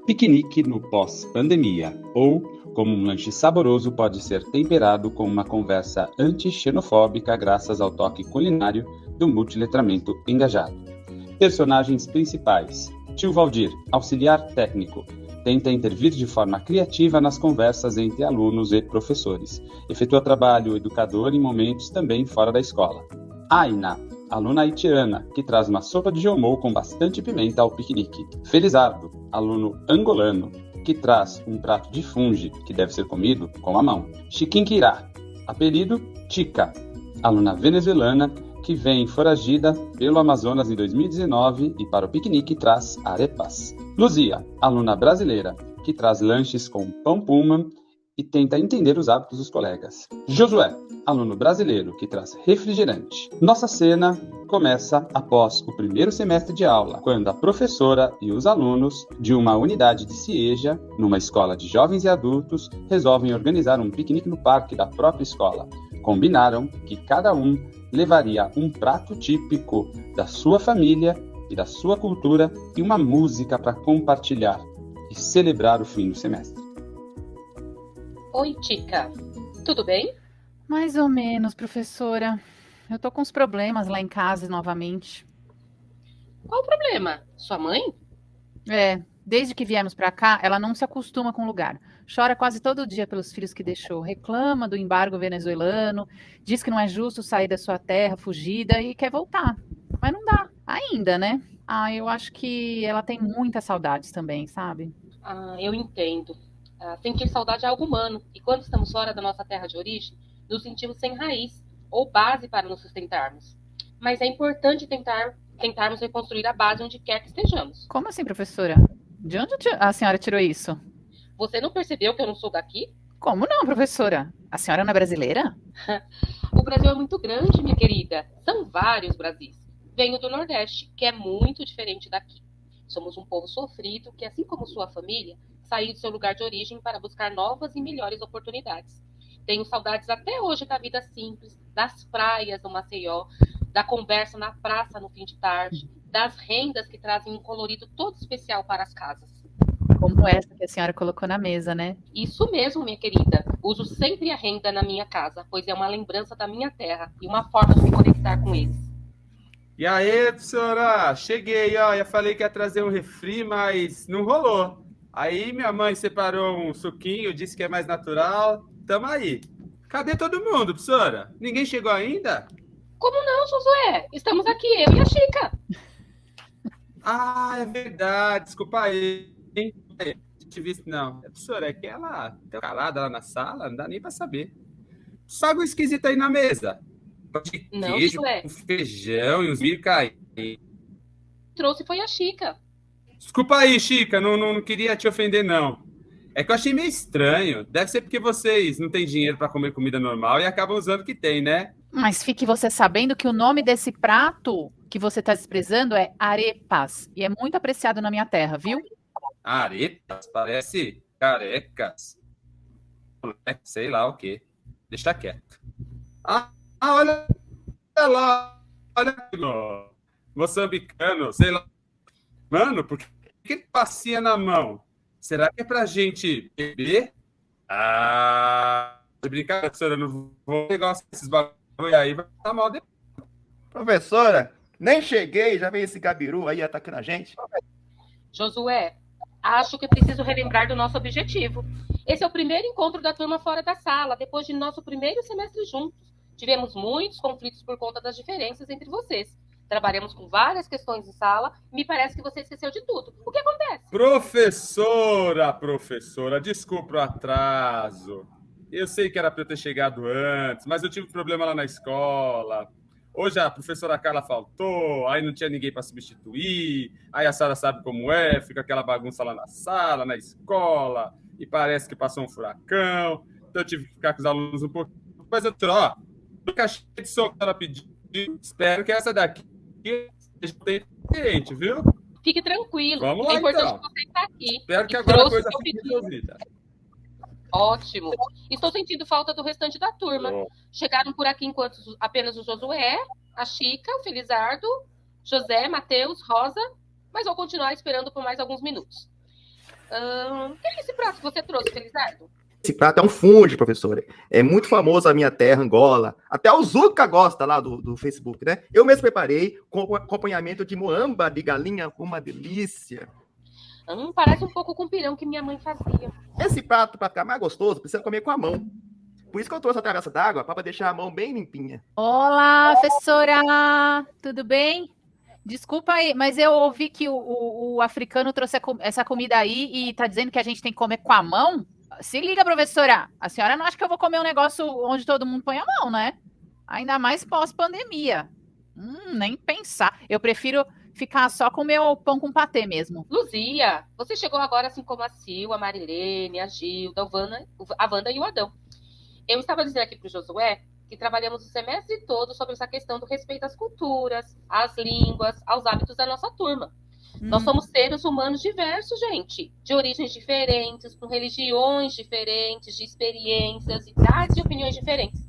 Piquenique no pós-pandemia, ou como um lanche saboroso pode ser temperado com uma conversa anti-xenofóbica graças ao toque culinário do multiletramento engajado. Personagens principais: Tio Valdir, auxiliar técnico, tenta intervir de forma criativa nas conversas entre alunos e professores. Efetua trabalho educador em momentos também fora da escola. Aina, aluna haitiana, que traz uma sopa de geomol com bastante pimenta ao piquenique. Felizardo, aluno angolano, que traz um prato de fungi, que deve ser comido com a mão. Chiquinquirá, apelido Chica, aluna venezuelana, que vem foragida pelo Amazonas em 2019 e para o piquenique traz arepas. Luzia, aluna brasileira, que traz lanches com pão puma e tenta entender os hábitos dos colegas. Josué, aluno brasileiro, que traz refrigerante. Nossa cena começa após o primeiro semestre de aula, quando a professora e os alunos de uma unidade de CIEJA, numa escola de jovens e adultos, resolvem organizar um piquenique no parque da própria escola. Combinaram que cada um levaria um prato típico da sua família e da sua cultura e uma música para compartilhar e celebrar o fim do semestre. Oi, Chica. Tudo bem? Mais ou menos, professora. Eu tô com uns problemas lá em casa novamente. Qual o problema? Sua mãe? Desde que viemos pra cá, ela não se acostuma com o lugar. Chora quase todo dia pelos filhos que deixou, reclama do embargo venezuelano, diz que não é justo sair da sua terra fugida e quer voltar. Mas não dá, ainda, né? Eu acho que ela tem muitas saudades também, sabe? Eu entendo. Sentir saudade é algo humano, e quando estamos fora da nossa terra de origem, nos sentimos sem raiz ou base para nos sustentarmos. Mas é importante tentarmos reconstruir a base onde quer que estejamos. Como assim, professora? De onde a senhora tirou isso? Você não percebeu que eu não sou daqui? Como não, professora? A senhora não é brasileira? O Brasil é muito grande, minha querida. São vários Brasis. Venho do Nordeste, que é muito diferente daqui. Somos um povo sofrido que, assim como sua família, saiu de seu lugar de origem para buscar novas e melhores oportunidades. Tenho saudades até hoje da vida simples, das praias do Maceió, da conversa na praça no fim de tarde, das rendas que trazem um colorido todo especial para as casas. Como essa que a senhora colocou na mesa, né? Isso mesmo, minha querida. Uso sempre a renda na minha casa, pois é uma lembrança da minha terra e uma forma de me conectar com eles. E aí, professora, cheguei, ó, eu falei que ia trazer um refri, mas não rolou. Aí minha mãe separou um suquinho, disse que é mais natural. Tamo aí. Cadê todo mundo, professora? Ninguém chegou ainda? Como não, Josué? Estamos aqui, eu e a Chica. É verdade. Desculpa aí, hein? Não te visto, não. Professora, é que ela tá calada lá na sala, não dá nem pra saber. Só algo esquisito aí na mesa. De Não, queijo, Josué. com feijão e uns milho caídos. Trouxe foi a Chica. Desculpa aí, Chica, não queria te ofender, não. É que eu achei meio estranho. Deve ser porque vocês não têm dinheiro para comer comida normal e acabam usando o que tem, né? Mas fique você sabendo que o nome desse prato que você está desprezando é arepas. E é muito apreciado na minha terra, viu? Arepas, parece carecas. Sei lá o quê. Deixa quieto. Olha lá. Olha, moçambicano, sei lá. Mano, por que ele passeia na mão? Será que é pra gente beber? De brincadeira, professora, não vou pegar esses bagulho aí, vai dar mal depois. Professora, nem cheguei, já veio esse gabiru aí atacando a gente. Josué, acho que preciso relembrar do nosso objetivo. Esse é o primeiro encontro da turma fora da sala, depois de nosso primeiro semestre juntos. Tivemos muitos conflitos por conta das diferenças entre vocês. Trabalhamos com várias questões em sala. Me parece que você esqueceu de tudo. O que acontece? Professora, desculpa o atraso. Eu sei que era para eu ter chegado antes, mas eu tive um problema lá na escola. Hoje a professora Carla faltou, aí não tinha ninguém para substituir, aí a Sara sabe como é, fica aquela bagunça lá na sala, na escola, e parece que passou um furacão, então eu tive que ficar com os alunos um pouco. Mas eu troco, a caixa de som que ela pediu, espero que essa daqui seja cliente, viu? Fique tranquilo. Vamos lá, é importante então. que você está aqui. Espero que agora a coisa fique resolvida. Ótimo. Estou sentindo falta do restante da turma. Chegaram por aqui enquanto apenas o Josué, a Chica, o Felizardo, José, Matheus, Rosa, mas vou continuar esperando por mais alguns minutos. O que é esse prato que você trouxe, Felizardo? Esse prato é um fungo, professora. É muito famoso na minha terra, Angola. Até o Zuca gosta lá do Facebook, né? Eu mesmo preparei com acompanhamento de moamba de galinha, uma delícia. Parece um pouco com o pirão que minha mãe fazia. Esse prato, para ficar mais gostoso, precisa comer com a mão. Por isso que eu trouxe a travessa d'água, para deixar a mão bem limpinha. Olá, professora! Tudo bem? Desculpa aí, mas eu ouvi que o africano trouxe essa comida aí e tá dizendo que a gente tem que comer com a mão? Se liga, professora. A senhora não acha que eu vou comer um negócio onde todo mundo põe a mão, né? Ainda mais pós-pandemia. Nem pensar. Eu prefiro ficar só com o meu pão com patê mesmo. Luzia, você chegou agora assim como a Sil, a Marilene, a Gilda, a Wanda e o Adão. Eu estava dizendo aqui para o Josué que trabalhamos o semestre todo sobre essa questão do respeito às culturas, às línguas, aos hábitos da nossa turma. Nós somos seres humanos diversos, gente, de origens diferentes, com religiões diferentes, de experiências, idades e opiniões diferentes.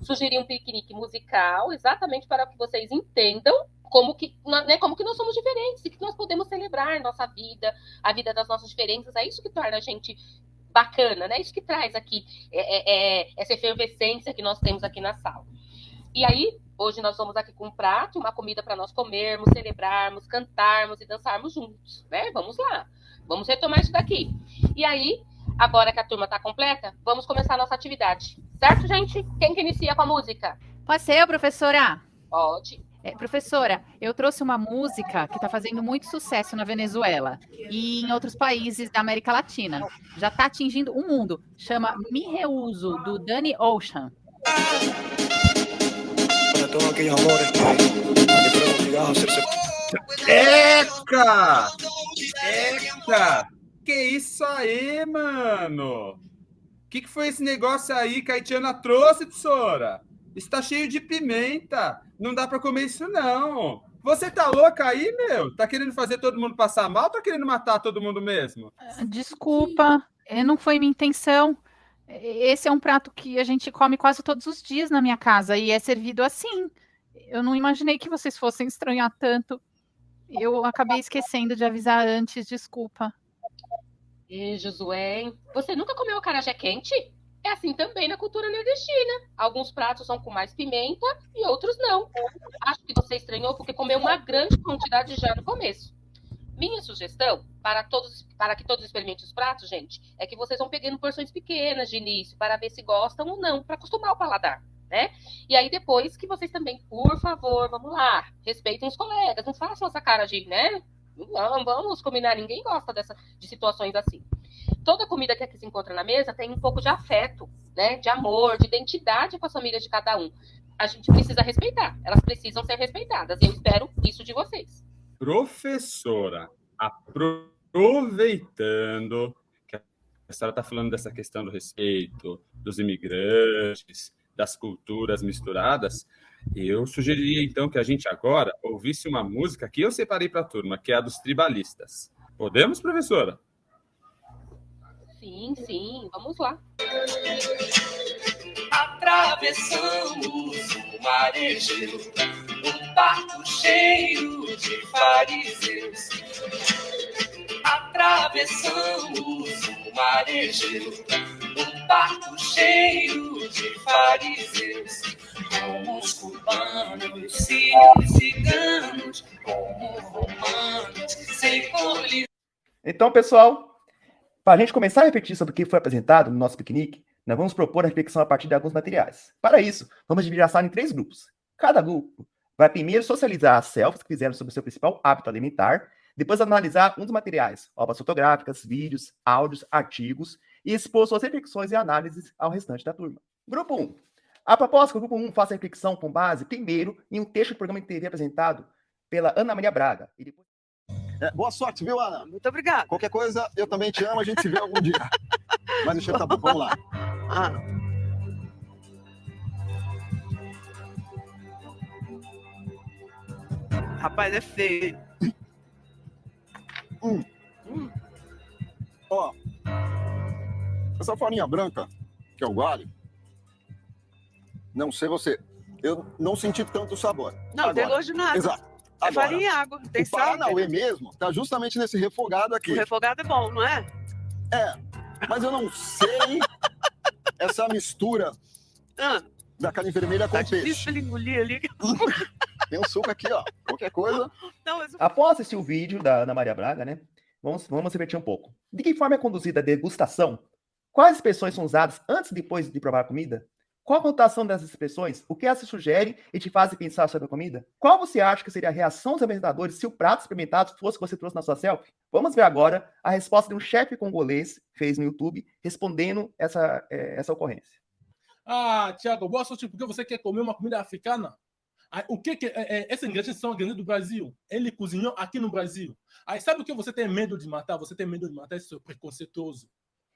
Sugeri um piquenique musical, exatamente para que vocês entendam como que nós somos diferentes e que nós podemos celebrar nossa vida, a vida das nossas diferenças. É isso que torna a gente bacana, né? Isso que traz aqui essa efervescência que nós temos aqui na sala. E aí, hoje nós vamos aqui com um prato, uma comida para nós comermos, celebrarmos, cantarmos e dançarmos juntos, né? Vamos lá, vamos retomar isso daqui. E aí, agora que a turma está completa, vamos começar a nossa atividade. Certo, gente? Quem que inicia com a música? Pode ser eu, professora? Pode. Professora, eu trouxe uma música que está fazendo muito sucesso na Venezuela e em outros países da América Latina. Já está atingindo o mundo. Chama Me Reuso, do Danny Ocean. Eca! Eca! Que isso aí, mano? Que foi esse negócio aí que a Haitiana trouxe, professora? Está cheio de pimenta. Não dá pra comer isso, não. Você tá louca aí, meu? Tá querendo fazer todo mundo passar mal ou tá querendo matar todo mundo mesmo? Desculpa, não foi minha intenção. Esse é um prato que a gente come quase todos os dias na minha casa e é servido assim. Eu não imaginei que vocês fossem estranhar tanto. Eu acabei esquecendo de avisar antes, desculpa. E Josué, você nunca comeu acarajé quente? É assim também na cultura nordestina. Alguns pratos são com mais pimenta e outros não. Acho que você estranhou porque comeu uma grande quantidade já no começo. Minha sugestão, para que todos experimentem os pratos, gente, é que vocês vão pegando porções pequenas de início para ver se gostam ou não, para acostumar o paladar, né? E aí depois que vocês também, por favor, vamos lá, respeitem os colegas, não façam essa cara de, né? Não, vamos combinar, ninguém gosta de situações assim. Toda comida que aqui se encontra na mesa tem um pouco de afeto, né? De amor, de identidade com as famílias de cada um. A gente precisa respeitar, elas precisam ser respeitadas, e eu espero isso de vocês. Professora, aproveitando que a senhora está falando dessa questão do respeito, dos imigrantes, das culturas misturadas, eu sugeriria, então, que a gente agora ouvisse uma música que eu separei para a turma, que é a dos tribalistas. Podemos, professora? Sim, vamos lá. Atravessamos o Marejeu, um barco cheio de fariseus. Atravessamos o Marejeu, um barco cheio de fariseus. Como os cubanos, sírios, ciganos, como romanos, sem colisão. Então, pessoal, para a gente começar a refletir sobre o que foi apresentado no nosso piquenique, nós vamos propor a reflexão a partir de alguns materiais. Para isso, vamos dividir a sala em 3 grupos. Cada grupo vai primeiro socializar as selfies que fizeram sobre o seu principal hábito alimentar, depois analisar um dos materiais, obras fotográficas, vídeos, áudios, artigos, e expor suas reflexões e análises ao restante da turma. Grupo 1. A proposta é que o grupo 1 faça a reflexão com base, primeiro, em um texto do programa de TV apresentado pela Ana Maria Braga. E depois... Boa sorte, viu, Ana? Muito obrigada. Qualquer coisa, eu também te amo, a gente se vê algum dia. Mas o cheiro tá bom, vamos lá. Rapaz, é feio. Ó, essa farinha branca, que é o galho, não sei você, eu não senti tanto sabor. Não, tem gosto de nada. Exato. É Agora, farinha e água. Tem o sal. Paranauê mesmo tá justamente nesse refogado O aqui. refogado é bom, não é? Mas eu não sei essa mistura Ah, da carne vermelha com tá difícil peixe. ele engolir ali. Tem um suco aqui, ó. Qualquer coisa. Não, mas Após assistir o vídeo da Ana Maria Braga, né? Vamos refletir um pouco. De que forma é conduzida a degustação? Quais expressões são usadas antes e depois de provar a comida? Qual a conotação dessas expressões? O que elas sugerem e te fazem pensar sobre a comida? Qual você acha que seria a reação dos apresentadores se o prato experimentado fosse o que você trouxe na sua selfie? Vamos ver agora a resposta de um chefe congolês que fez no YouTube respondendo essa ocorrência. Ah, Tiago, boa sorte, porque você quer comer uma comida africana. Aí, o que esses ingredientes são ingredientes do Brasil. Ele cozinhou aqui no Brasil. Aí sabe o que você tem medo de matar? Você tem medo de matar esse preconceituoso.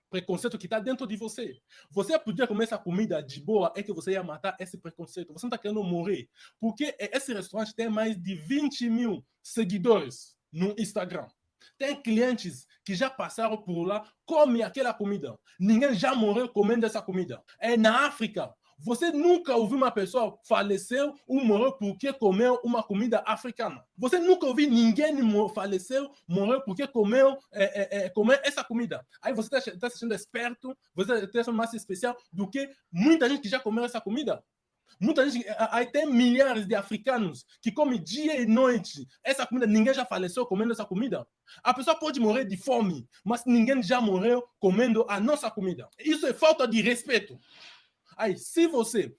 Preconceito que está dentro de você. Você podia comer essa comida de boa, é que você ia matar esse preconceito. Você não está querendo morrer. Porque esse restaurante tem mais de 20 mil seguidores no Instagram. Tem clientes que já passaram por lá, comem aquela comida. Ninguém já morreu comendo essa comida. É na África. Você nunca ouviu uma pessoa faleceu ou morreu porque comeu uma comida africana. Você nunca ouviu ninguém faleceu, morreu porque comeu essa comida. Aí você está se sentindo esperto, você está sendo mais especial do que muita gente que já comeu essa comida. Muita gente, aí tem milhares de africanos que comem dia e noite essa comida. Ninguém já faleceu comendo essa comida. A pessoa pode morrer de fome, mas ninguém já morreu comendo a nossa comida. Isso é falta de respeito. Aí, se você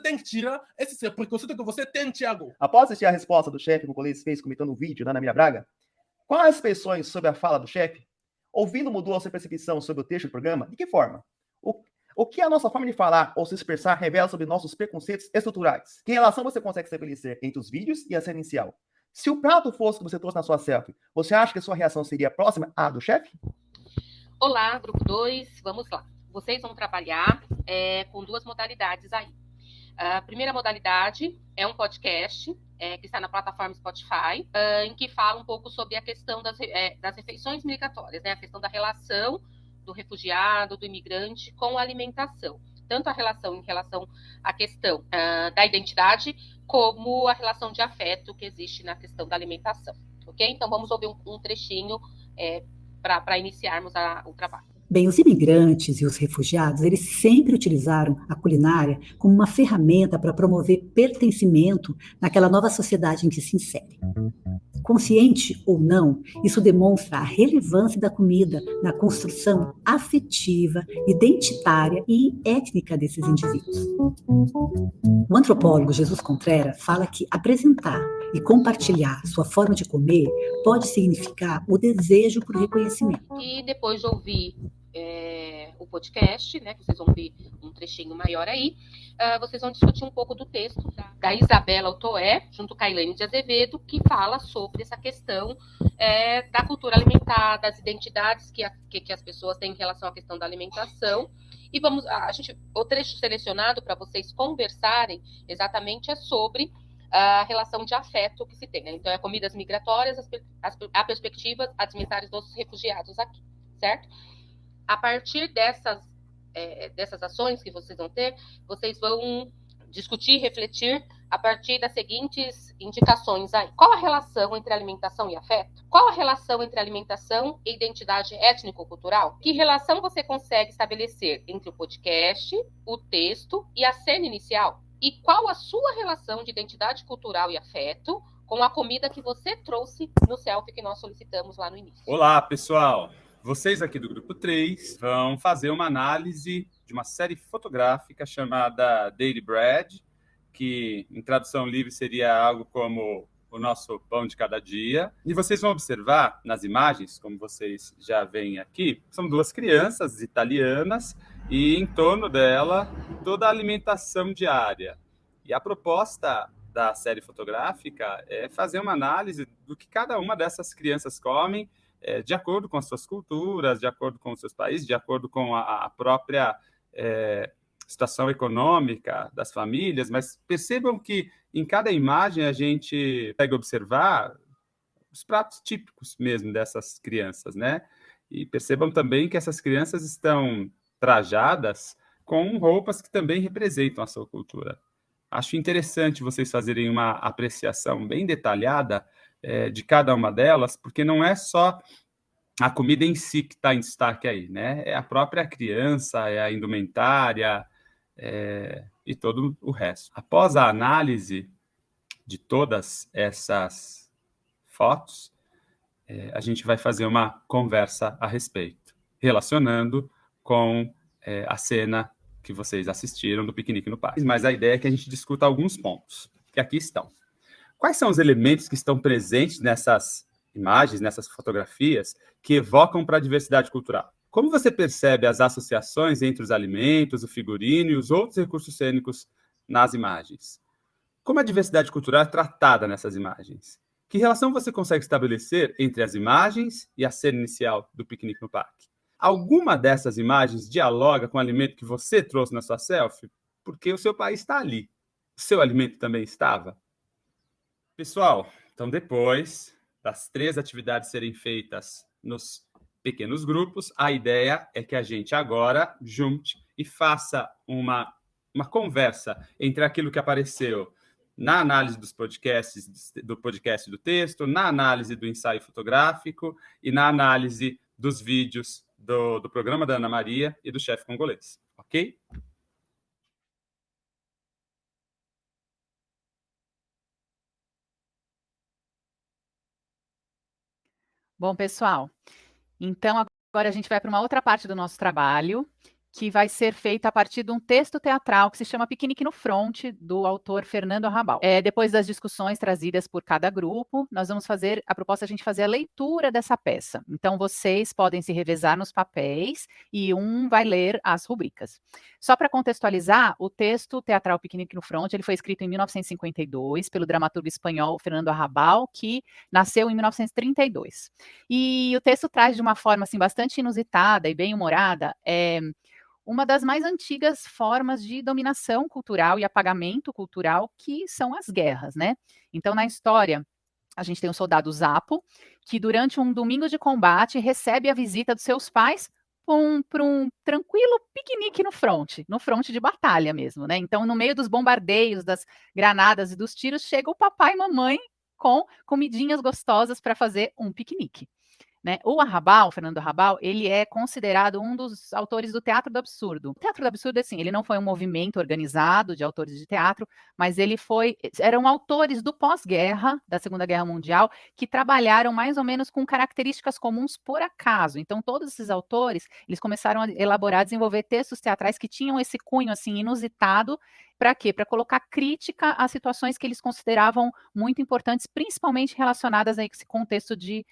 tem que tirar esse preconceito que você tem, Tiago. Após assistir a resposta do chefe que o congolês fez comentando o vídeo da Ana Maria Braga, quais as expressões sobre a fala do chefe? Ouvindo mudou a sua percepção sobre o texto do programa? De que forma? O que a nossa forma de falar ou se expressar revela sobre nossos preconceitos estruturais? Que relação você consegue estabelecer entre os vídeos e a cena inicial? Se o prato fosse que você trouxe na sua selfie, você acha que a sua reação seria próxima à do chefe? Olá, grupo 2, vamos lá. Vocês vão trabalhar com duas modalidades aí. A primeira modalidade é um podcast que está na plataforma Spotify, em que fala um pouco sobre a questão das refeições migratórias, né? A questão da relação do refugiado, do imigrante com a alimentação. Tanto a relação em relação à questão da identidade, como a relação de afeto que existe na questão da alimentação. Ok? Então, vamos ouvir um trechinho para iniciarmos o trabalho. Bem, os imigrantes e os refugiados, eles sempre utilizaram a culinária como uma ferramenta para promover pertencimento naquela nova sociedade em que se inserem. Consciente ou não, isso demonstra a relevância da comida na construção afetiva, identitária e étnica desses indivíduos. O antropólogo Jesus Contreras fala que apresentar e compartilhar sua forma de comer pode significar o desejo por reconhecimento. E depois de ouvir o podcast, né, que vocês vão ver um trechinho maior aí, vocês vão discutir um pouco do texto da Isabela Otoé, junto com a Elaine de Azevedo, que fala sobre essa questão da cultura alimentar, das identidades que as pessoas têm em relação à questão da alimentação. E o trecho selecionado para vocês conversarem exatamente é sobre a relação de afeto que se tem, né? Então, comidas migratórias, a perspectivas alimentares dos refugiados aqui, certo? A partir dessas ações que vocês vão ter, vocês vão discutir, refletir a partir das seguintes indicações aí. Qual a relação entre alimentação e afeto? Qual a relação entre alimentação e identidade étnico-cultural? Que relação você consegue estabelecer entre o podcast, o texto e a cena inicial? E qual a sua relação de identidade cultural e afeto com a comida que você trouxe no selfie que nós solicitamos lá no início? Olá, pessoal! Vocês aqui do Grupo 3 vão fazer uma análise de uma série fotográfica chamada Daily Bread, que em tradução livre seria algo como o nosso pão de cada dia. E vocês vão observar nas imagens, como vocês já veem aqui, são duas crianças italianas e em torno dela toda a alimentação diária. E a proposta da série fotográfica é fazer uma análise do que cada uma dessas crianças comem, de acordo com as suas culturas, de acordo com os seus países, de acordo com a própria situação econômica das famílias, mas percebam que em cada imagem a gente consegue observar os pratos típicos mesmo dessas crianças, né? E percebam também que essas crianças estão trajadas com roupas que também representam a sua cultura. acho interessante vocês fazerem uma apreciação bem detalhada de cada uma delas, porque não é só a comida em si que está em destaque aí, né? É a própria criança, é a indumentária e todo o resto. Após a análise de todas essas fotos, a gente vai fazer uma conversa a respeito, relacionando com a cena que vocês assistiram do Piquenique no Parque. Mas a ideia é que a gente discuta alguns pontos, que aqui estão. Quais são os elementos que estão presentes nessas imagens, nessas fotografias, que evocam para a diversidade cultural? Como você percebe as associações entre os alimentos, o figurino e os outros recursos cênicos nas imagens? Como a diversidade cultural é tratada nessas imagens? Que relação você consegue estabelecer entre as imagens e a cena inicial do Piquenique no Parque? Alguma dessas imagens dialoga com o alimento que você trouxe na sua selfie? Porque o seu país está ali. O seu alimento também estava? Pessoal, então depois das 3 atividades serem feitas nos pequenos grupos, a ideia é que a gente agora junte e faça uma conversa entre aquilo que apareceu na análise dos podcasts, do podcast do texto, na análise do ensaio fotográfico e na análise dos vídeos do programa da Ana Maria e do chefe congolês, ok? Bom, pessoal, então agora a gente vai para uma outra parte do nosso trabalho, que vai ser feita a partir de um texto teatral que se chama Piquenique no Front, do autor Fernando Arrabal. Depois das discussões trazidas por cada grupo, nós vamos fazer, a proposta é a gente fazer a leitura dessa peça. Então, vocês podem se revezar nos papéis e um vai ler as rubricas. Só para contextualizar, o texto teatral Piquenique no Front, ele foi escrito em 1952 pelo dramaturgo espanhol Fernando Arrabal, que nasceu em 1932. E o texto traz de uma forma assim, bastante inusitada e bem humorada, uma das mais antigas formas de dominação cultural e apagamento cultural, que são as guerras, né? Então, na história, a gente tem o soldado Zapo, que durante um domingo de combate recebe a visita dos seus pais para um tranquilo piquenique no front de batalha mesmo, né? Então, no meio dos bombardeios, das granadas e dos tiros, chega o papai e mamãe com comidinhas gostosas para fazer um piquenique. Né? O Arrabal, Fernando Arrabal, ele é considerado um dos autores do Teatro do Absurdo. O Teatro do Absurdo, assim, ele não foi um movimento organizado de autores de teatro, mas eram autores do pós-guerra, da Segunda Guerra Mundial, que trabalharam mais ou menos com características comuns por acaso. Então, todos esses autores, eles começaram a elaborar, desenvolver textos teatrais que tinham esse cunho, assim, inusitado. Para quê? Para colocar crítica a situações que eles consideravam muito importantes, principalmente relacionadas a esse contexto de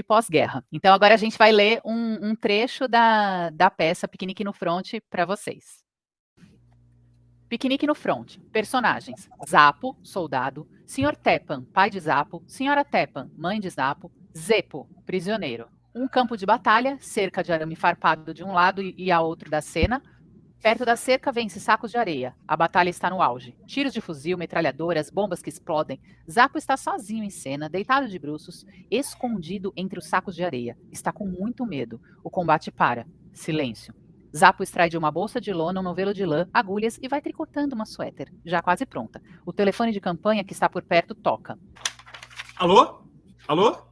pós-guerra. Então, agora a gente vai ler um trecho da peça Piquenique no Front para vocês. Piquenique no Front. Personagens: Zapo, soldado; Sr. Tepan, pai de Zapo; Sra. Tepan, mãe de Zapo; Zepo, prisioneiro. Um campo de batalha, cerca de arame farpado de um lado e a outro da cena. Perto da cerca vence sacos de areia. A batalha está no auge. Tiros de fuzil, metralhadoras, bombas que explodem. Zapo está sozinho em cena, deitado de bruços, escondido entre os sacos de areia. Está com muito medo. O combate para. Silêncio. Zapo extrai de uma bolsa de lona um novelo de lã, agulhas e vai tricotando uma suéter, já quase pronta. O telefone de campanha que está por perto toca. Alô? Alô?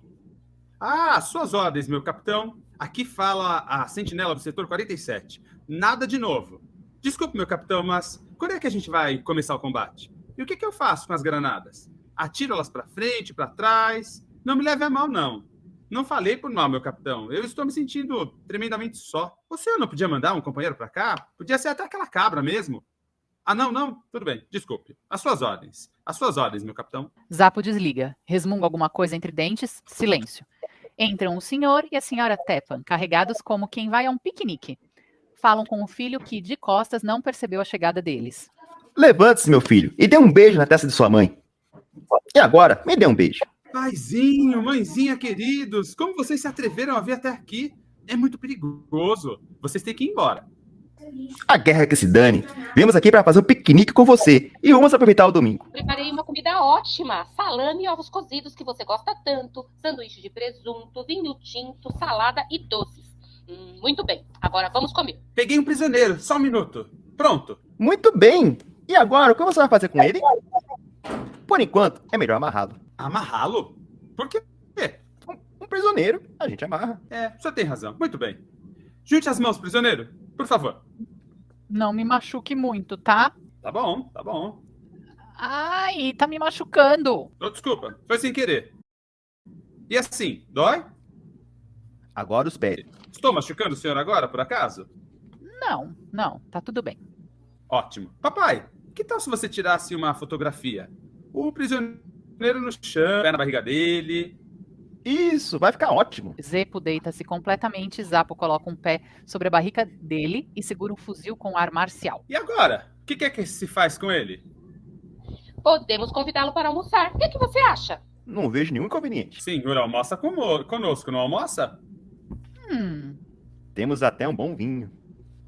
Ah, suas ordens, meu capitão. Aqui fala a sentinela do setor 47. Nada de novo. Desculpe, meu capitão, mas quando é que a gente vai começar o combate? E o que eu faço com as granadas? Atiro elas para frente, para trás? Não me leve a mal, não. Não falei por mal, meu capitão. Eu estou me sentindo tremendamente só. O senhor não podia mandar um companheiro para cá? Podia ser até aquela cabra mesmo. Ah, não. Tudo bem. Desculpe. As suas ordens. As suas ordens, meu capitão. Zapo desliga. Resmunga alguma coisa entre dentes. Silêncio. Entram o senhor e a senhora Tepan, carregados como quem vai a um piquenique. Falam com o filho que, de costas, não percebeu a chegada deles. Levante-se, meu filho, e dê um beijo na testa de sua mãe. E agora, me dê um beijo. Paizinho, mãezinha, queridos, como vocês se atreveram a vir até aqui? É muito perigoso. Vocês têm que ir embora. A guerra que se dane. Viemos aqui para fazer um piquenique com você e vamos aproveitar o domingo. Preparei uma comida ótima. Salame e ovos cozidos que você gosta tanto. Sanduíche de presunto, vinho tinto, salada e doces. Muito bem. Agora vamos comer. Peguei um prisioneiro. Só um minuto. Pronto. Muito bem. E agora, o que você vai fazer com ele? Por enquanto, é melhor amarrá-lo. Amarrá-lo? Por quê? Um prisioneiro, a gente amarra. Você tem razão. Muito bem. Junte as mãos, prisioneiro. Por favor. Não me machuque muito, tá? Tá bom, tá bom. Ai, tá me machucando. Oh, desculpa, foi sem querer. E assim, dói? Agora os pés. Estou machucando o senhor agora, por acaso? Não, tá tudo bem. Ótimo. Papai, que tal se você tirasse uma fotografia? O prisioneiro no chão, pé na barriga dele. Isso, vai ficar ótimo. Zepo deita-se completamente, Zapo coloca um pé sobre a barriga dele e segura um fuzil com ar marcial. E agora? O que é que se faz com ele? Podemos convidá-lo para almoçar. O que você acha? Não vejo nenhum inconveniente. Senhor, almoça conosco, não almoça? Temos até um bom vinho.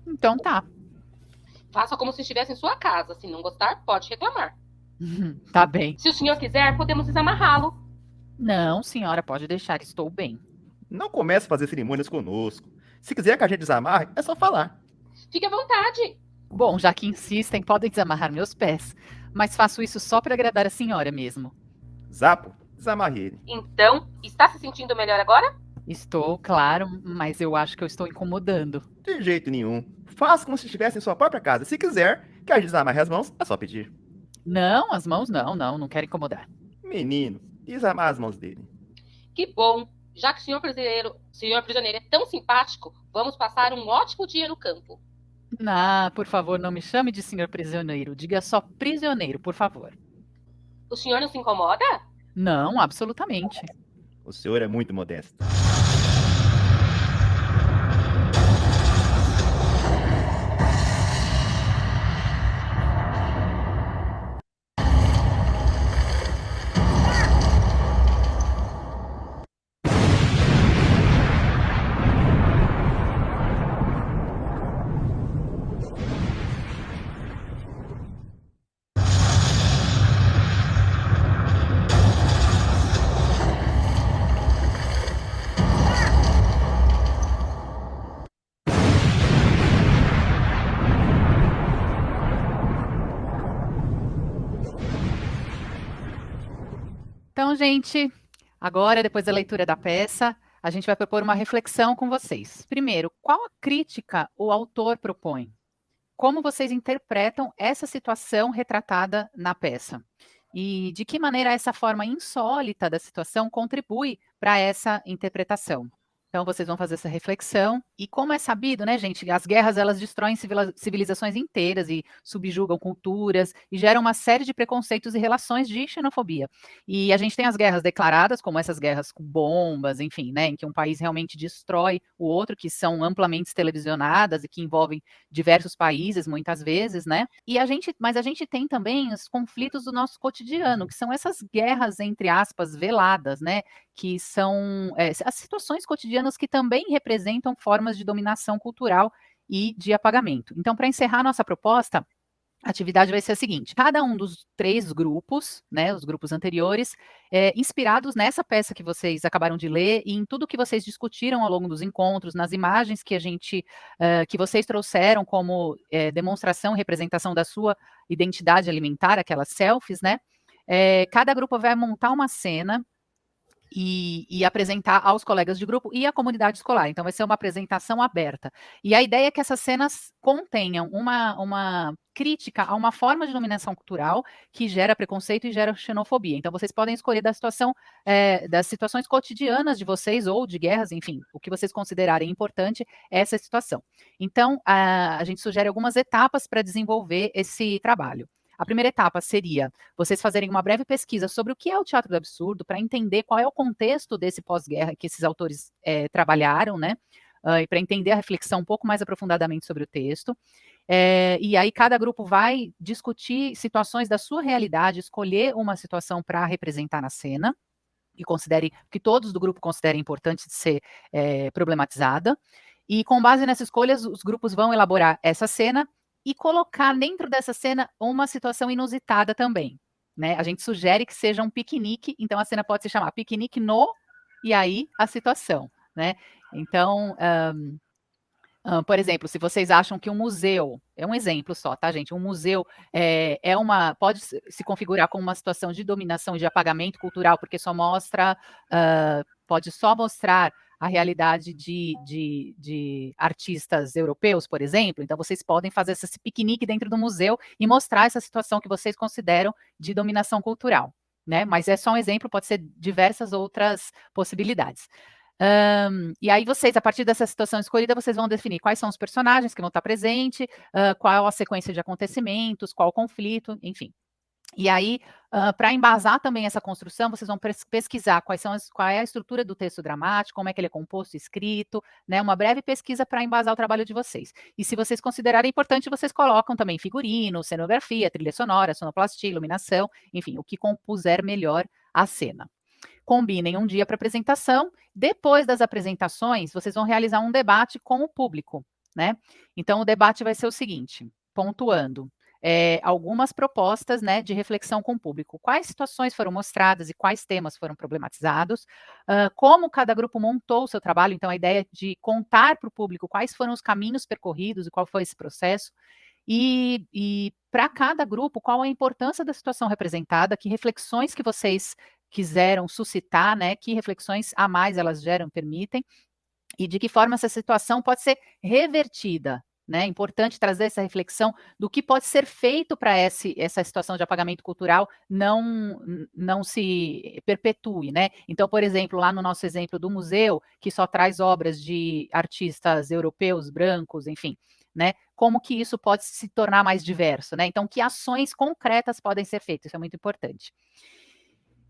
Então tá. Faça como se estivesse em sua casa. Se não gostar, pode reclamar. Tá bem. Se o senhor quiser, podemos desamarrá-lo. Não, senhora, pode deixar, estou bem. Não comece a fazer cerimônias conosco. Se quiser que a gente desamarre, é só falar. Fique à vontade. Bom, já que insistem, podem desamarrar meus pés. Mas faço isso só para agradar a senhora mesmo. Zapo, desamarre ele. Então, está se sentindo melhor agora? Estou, claro, mas eu acho que eu estou incomodando. De jeito nenhum. Faça como se estivesse em sua própria casa. Se quiser que a gente desamarre as mãos, é só pedir. Não, as mãos não quero incomodar. Menino, desamarre as mãos dele. Que bom. Já que o senhor prisioneiro é tão simpático, vamos passar um ótimo dia no campo. Por favor, não me chame de senhor prisioneiro. Diga só prisioneiro, por favor. O senhor não se incomoda? Não, absolutamente. O senhor é muito modesto. Então, gente, agora, depois da leitura da peça, a gente vai propor uma reflexão com vocês. Primeiro, qual a crítica o autor propõe? Como vocês interpretam essa situação retratada na peça? E de que maneira essa forma insólita da situação contribui para essa interpretação? Então, vocês vão fazer essa reflexão. E como é sabido, né, gente, as guerras, elas destroem civilizações inteiras e subjugam culturas e geram uma série de preconceitos e relações de xenofobia. E a gente tem as guerras declaradas, como essas guerras com bombas, enfim, né, em que um país realmente destrói o outro, que são amplamente televisionadas e que envolvem diversos países, muitas vezes, né? Mas a gente tem também os conflitos do nosso cotidiano, que são essas guerras, entre aspas, veladas, né? Que são as situações cotidianas que também representam formas de dominação cultural e de apagamento. Então, para encerrar nossa proposta, a atividade vai ser a seguinte: cada um dos 3 grupos, né, os grupos anteriores, inspirados nessa peça que vocês acabaram de ler e em tudo que vocês discutiram ao longo dos encontros, nas imagens que vocês trouxeram como demonstração e representação da sua identidade alimentar, aquelas selfies, né? Cada grupo vai montar uma cena e apresentar aos colegas de grupo e à comunidade escolar. Então, vai ser uma apresentação aberta. E a ideia é que essas cenas contenham uma crítica a uma forma de dominação cultural que gera preconceito e gera xenofobia. Então, vocês podem escolher das situações cotidianas de vocês ou de guerras, enfim, o que vocês considerarem importante é essa situação. Então, a gente sugere algumas etapas para desenvolver esse trabalho. A primeira etapa seria vocês fazerem uma breve pesquisa sobre o que é o teatro do absurdo, para entender qual é o contexto desse pós-guerra que esses autores trabalharam, né? E para entender a reflexão um pouco mais aprofundadamente sobre o texto. E aí cada grupo vai discutir situações da sua realidade, escolher uma situação para representar na cena, que todos do grupo considerem importante de ser problematizada. E com base nessas escolhas, os grupos vão elaborar essa cena e colocar dentro dessa cena uma situação inusitada também, né? A gente sugere que seja um piquenique, então a cena pode se chamar piquenique e aí a situação, né? Então, Por exemplo, se vocês acham que um museu, é um exemplo só, tá, gente? Um museu pode se configurar como uma situação de dominação e de apagamento cultural, porque pode só mostrar a realidade de artistas europeus, por exemplo. Então, vocês podem fazer esse piquenique dentro do museu e mostrar essa situação que vocês consideram de dominação cultural, né? Mas é só um exemplo, pode ser diversas outras possibilidades. E aí vocês, a partir dessa situação escolhida, vocês vão definir quais são os personagens que vão estar presentes, qual a sequência de acontecimentos, qual o conflito, enfim. E aí, para embasar também essa construção, vocês vão pesquisar qual é a estrutura do texto dramático, como é que ele é composto, escrito, né? Uma breve pesquisa para embasar o trabalho de vocês. E se vocês considerarem importante, vocês colocam também figurino, cenografia, trilha sonora, sonoplastia, iluminação, enfim, o que compuser melhor a cena. Combinem um dia para apresentação. Depois das apresentações, vocês vão realizar um debate com o público, né? Então, o debate vai ser o seguinte, pontuando algumas propostas, né, de reflexão com o público. Quais situações foram mostradas e quais temas foram problematizados, como cada grupo montou o seu trabalho, então a ideia de contar para o público quais foram os caminhos percorridos e qual foi esse processo, e para cada grupo, qual a importância da situação representada, que reflexões que vocês quiseram suscitar, né, que reflexões a mais elas geram, permitem, e de que forma essa situação pode ser revertida, né? É importante trazer essa reflexão do que pode ser feito para essa situação de apagamento cultural não se perpetue, né? Então, por exemplo, lá no nosso exemplo do museu, que só traz obras de artistas europeus, brancos, enfim, né? Como que isso pode se tornar mais diverso, né? Então, que ações concretas podem ser feitas? Isso é muito importante.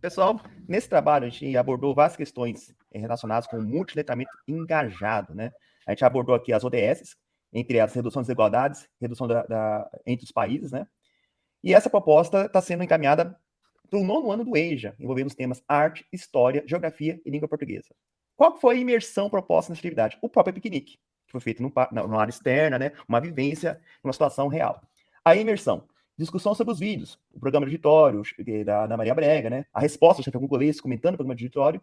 Pessoal, nesse trabalho a gente abordou várias questões relacionadas com o multiletramento engajado, né? A gente abordou aqui as ODSs, entre as redução das desigualdades, redução entre os países, né? E essa proposta está sendo encaminhada para o 9º ano do EJA, envolvendo os temas arte, história, geografia e língua portuguesa. Qual foi a imersão proposta nessa atividade? O próprio piquenique, que foi feito numa área externa, né? Uma vivência, uma situação real. A imersão. Discussão sobre os vídeos, o programa de auditório da Maria Brega, né? A resposta do chefe congolês comentando o programa de auditório,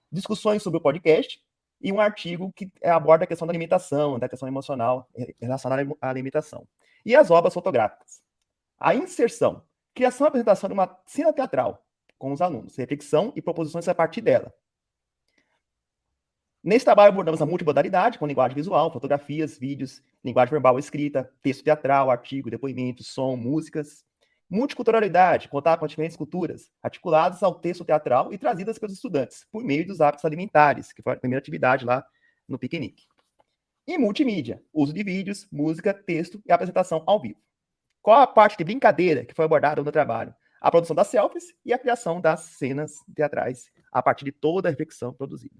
discussões sobre o podcast e um artigo que aborda a questão da alimentação, da questão emocional relacionada à alimentação. E as obras fotográficas. A inserção, criação e apresentação de uma cena teatral com os alunos, reflexão e proposições a partir dela. Nesse trabalho abordamos a multimodalidade, com linguagem visual, fotografias, vídeos, linguagem verbal escrita, texto teatral, artigo, depoimento, som, músicas. Multiculturalidade, contar com as diferentes culturas, articuladas ao texto teatral e trazidas pelos estudantes, por meio dos hábitos alimentares, que foi a primeira atividade lá no piquenique. E multimídia, uso de vídeos, música, texto e apresentação ao vivo. Qual a parte de brincadeira que foi abordada no trabalho? A produção das selfies e a criação das cenas teatrais, a partir de toda a reflexão produzida.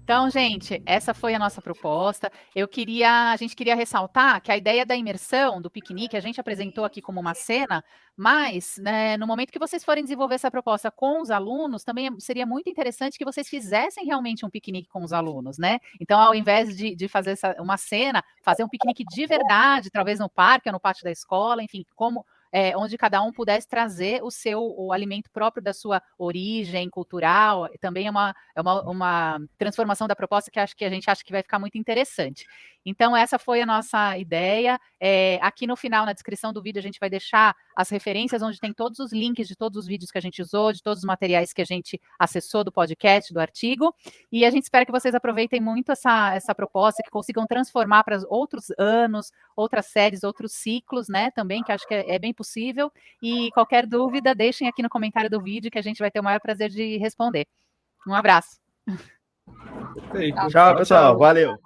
Então, gente, essa foi a nossa proposta. A gente queria ressaltar que a ideia da imersão, do piquenique, a gente apresentou aqui como uma cena, mas, né, no momento que vocês forem desenvolver essa proposta com os alunos, também seria muito interessante que vocês fizessem realmente um piquenique com os alunos, né? Então, ao invés de fazer uma cena, fazer um piquenique de verdade, talvez no parque ou no pátio da escola, enfim, onde cada um pudesse trazer o alimento próprio da sua origem cultural. Também é uma transformação da proposta que a gente acha que vai ficar muito interessante. Então, essa foi a nossa ideia. Aqui no final, na descrição do vídeo, a gente vai deixar as referências, onde tem todos os links de todos os vídeos que a gente usou, de todos os materiais que a gente acessou do podcast, do artigo. E a gente espera que vocês aproveitem muito essa proposta, que consigam transformar para outros anos, outras séries, outros ciclos, né? Também, que acho que é bem possível. E qualquer dúvida, deixem aqui no comentário do vídeo, que a gente vai ter o maior prazer de responder. Um abraço. Tchau, pessoal. Valeu.